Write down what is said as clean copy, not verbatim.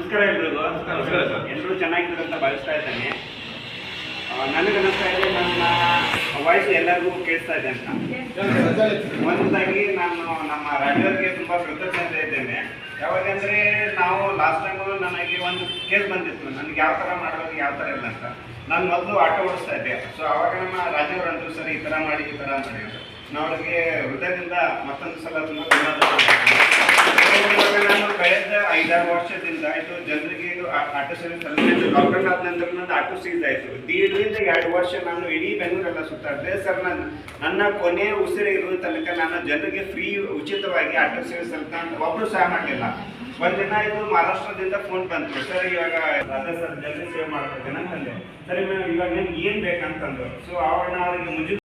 ನಮಸ್ಕಾರ ಎಲ್ರಿಗೂ. ನಮಸ್ಕಾರ ಸರ್. ಎಲ್ಲರೂ ಚೆನ್ನಾಗಿದ್ರು ಅಂತ ಭಾವಿಸ್ತಾ ಇದ್ದೇನೆ. ನನಗನ್ನಿಸ್ತಾ ಇದೆ ನನ್ನ ವಾಯ್ಸು ಎಲ್ಲರಿಗೂ ಕೇಳಿಸ್ತಾ ಇದೆ ಅಂತ. ಮೊದಲಾಗಿ ನಾನು ನಮ್ಮ ರಾಜ್ಯವರಿಗೆ ತುಂಬ ಕೃತಜ್ಞತೆ ಇದ್ದೇನೆ. ಯಾವಾಗಂದರೆ ನಾವು ಲಾಸ್ಟ್ ಟೈಮು ನನಗೆ ಒಂದು ಕೇಸ್ ಬಂದಿತ್ತು, ನನಗೆ ಯಾವ ಥರ ಮಾಡಬೇಕು ಯಾವ ಥರ ಇಲ್ಲ ಅಂತ. ನಾನು ಮೊದಲು ಆಟೋ ಓಡಿಸ್ತಾ ಇದ್ದೆ. ಸೊ ಆವಾಗ ನಮ್ಮ ರಾಜ್ಯವರು ಅಂದರು, ಸರ್ ಈ ಥರ ಮಾಡಿ ಈ ಥರ ಮಾಡಿ ಅಂತ. ನಾವು ಅವ್ರಿಗೆ ಹೃದಯದಿಂದ ಮತ್ತೊಂದು ಸಲ ತುಂಬ ನಾನು ಕಳೆದ 5-6 ವರ್ಷದಿಂದ ಇದು ಜನರಿಗೆ ಇದು ಆಟೋ ಸರ್ವಿಸ್ ಲಾಕ್ಡೌನ್ ಆದ ನಂತರ ನಂದು ಆಟೋ ಸೀಸ್ ಆಯಿತು. 1.5-2 ವರ್ಷ ನಾನು ಇಡೀ ಬೆಂಗಳೂರೆಲ್ಲ ಸುತ್ತಾಡಿದೆ ಸರ್. ನನ್ನ ಕೊನೆ ಉಸಿರು ಇರುವ ತನಕ ನಾನು ಜನರಿಗೆ ಫ್ರೀ ಉಚಿತವಾಗಿ ಆಟೋ ಸರ್ವಿಸ್ ಅಂತ ಒಬ್ಬರು ಸಹ ಮಾಡಲಿಲ್ಲ. ಒಂದಿನ ಇದು ಮಹಾರಾಷ್ಟ್ರದಿಂದ ಫೋನ್ ಬಂತು, ಸರ್ ಇವಾಗ ಅದೇ ಸರ್ ಜಲ್ದಿ ಸೇವ್ ಮಾಡ್ಬೇಕಂತಂದೆ. ಸರಿ ಇವಾಗ ನಿಮ್ಗೆ ಏನು ಬೇಕಂತಂದು. ಸೊ ಅವಾಗ ಅವ್ರಿಗೆ